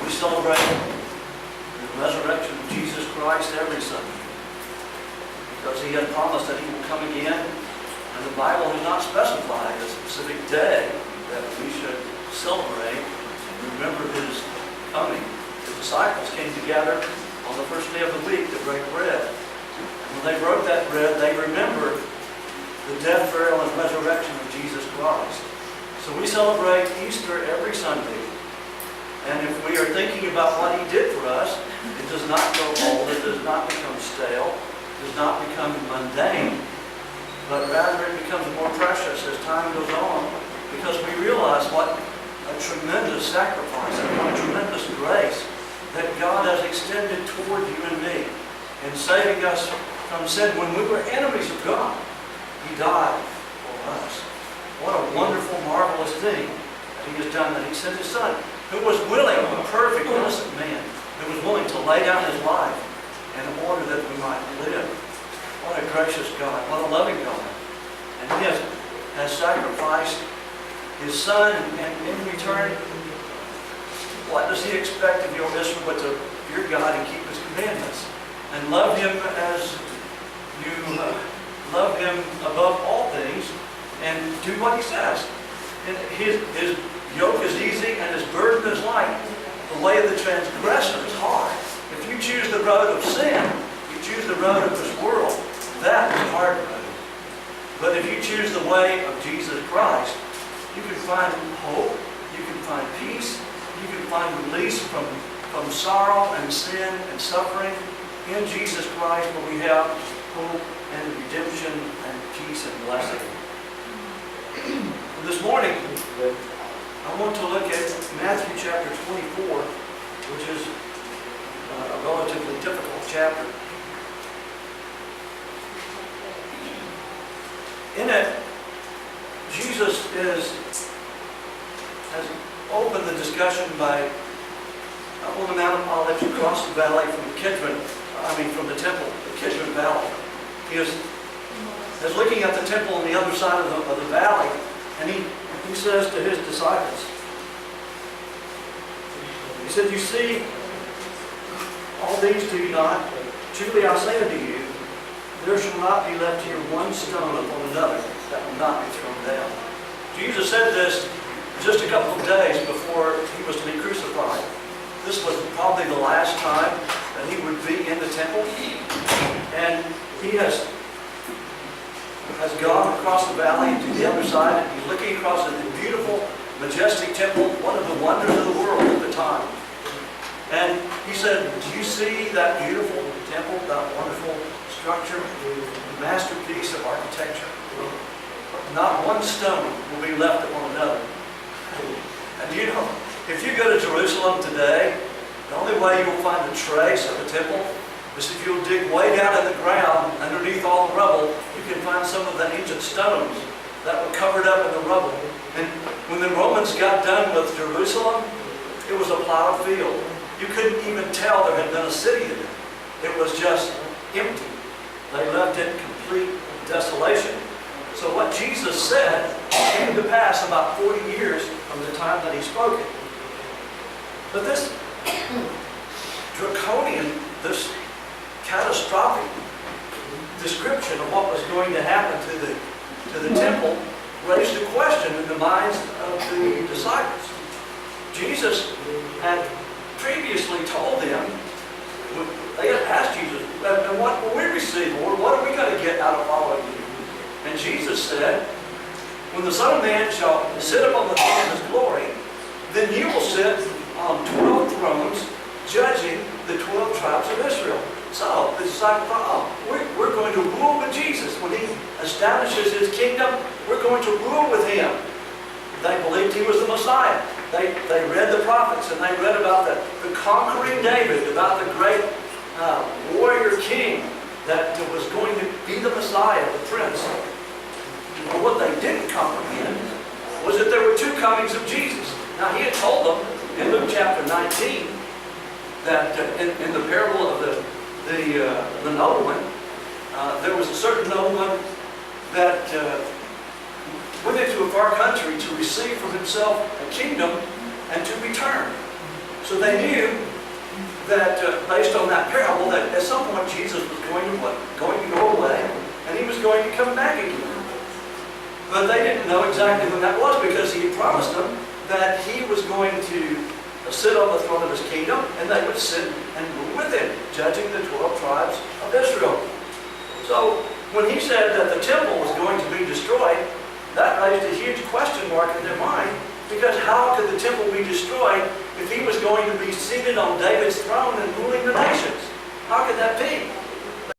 We celebrate the resurrection of Jesus Christ every Sunday because He had promised that He will come again, and the Bible has not specified a specific day that we should celebrate and remember His coming. The disciples came together on the first day of the week to break bread. And when they broke that bread, they remembered the death, burial, and resurrection of Jesus Christ. So we celebrate Easter every Sunday. And if we are thinking about what He did for us, it does not grow old, it does not become stale, it does not become mundane, but rather it becomes more precious as time goes on, because we realize what a tremendous sacrifice and what tremendous grace that God has extended toward you and me in saving us from sin. When we were enemies of God, He died for us. What a wonderful, marvelous thing that He has done, that He sent His Son, who was willing, a perfect, innocent man, who was willing to lay down His life in order that we might live. What a gracious God, what a loving God. And He has sacrificed His Son, and in return, what does He expect of your Israel but to fear God and keep His commandments? And love Him as you love Him above all things, and do what He says. And His yoke is easy and His burden is light. The way of the transgressor is hard. If you choose the road of sin, you choose the road of this world, that is a hard road. But if you choose the way of Jesus Christ, you can find hope, you can find peace, you can find release from sorrow and sin and suffering in Jesus Christ, where we have hope and redemption and peace and blessing. This morning, I want to look at Matthew chapter 24, which is a relatively difficult chapter. In it, Jesus has opened the discussion by, on the Mount of Olives, across the valley from the temple, the Kidron Valley. He is looking at the temple on the other side of the valley, and he says to His disciples, He said, "You see all these, do you not? Truly I say unto you, there shall not be left here one stone upon another that will not be thrown down." Jesus said this just a couple of days before He was to be crucified. This was probably the last time that He would be in the temple. And He has gone across the valley to the other side, and He's looking across at the beautiful, majestic temple, one of the wonders of the world at the time. And He said, "Do you see that beautiful temple, that wonderful structure, the masterpiece of architecture? Not one stone will be left upon another." And you know, if you go to Jerusalem today, the only way you will find a trace of a temple is if you'll dig way down in the ground, underneath all the rubble, you can find some of the ancient stones that were covered up in the rubble. And when the Romans got done with Jerusalem, it was a plowed field. You couldn't even tell there had been a city there. It was just empty. They left it complete desolation. So what Jesus said came to pass about 40 years from the time that He spoke it. But this draconian, this catastrophic description of what was going to happen to the temple raised a question in the minds of the disciples. Jesus had previously told them, they had asked Jesus, "And what will we receive, Lord? What are we going to get out of following you?" And Jesus said, "When the Son of Man shall sit upon the throne of His glory, then you will sit on 12 thrones, judging the 12 tribes of Israel." So the disciples thought, we're going to rule with Jesus. When He establishes His kingdom, we're going to rule with Him. They believed He was the Messiah. They read the prophets, and they read about the conquering David, about the great warrior king that was going to be the Messiah, the Prince. But what they didn't comprehend was that there were two comings of Jesus. Now, He had told them in Luke chapter 19 that in the parable of the nobleman, there was a certain nobleman that went into a far country to receive for himself a kingdom and to return. So they knew that based on that parable, that at some point Jesus was going to go away, and he was going to come back again. But they didn't know exactly when that was, because he had promised them that he was going to sit on the throne of his kingdom, and they would sit and rule with him, judging the 12 tribes of Israel. So when he said that the temple was going to be destroyed, that raised a huge question mark in their mind, because how could the temple be destroyed if he was going to be seated on David's throne and ruling the nations? How could that be?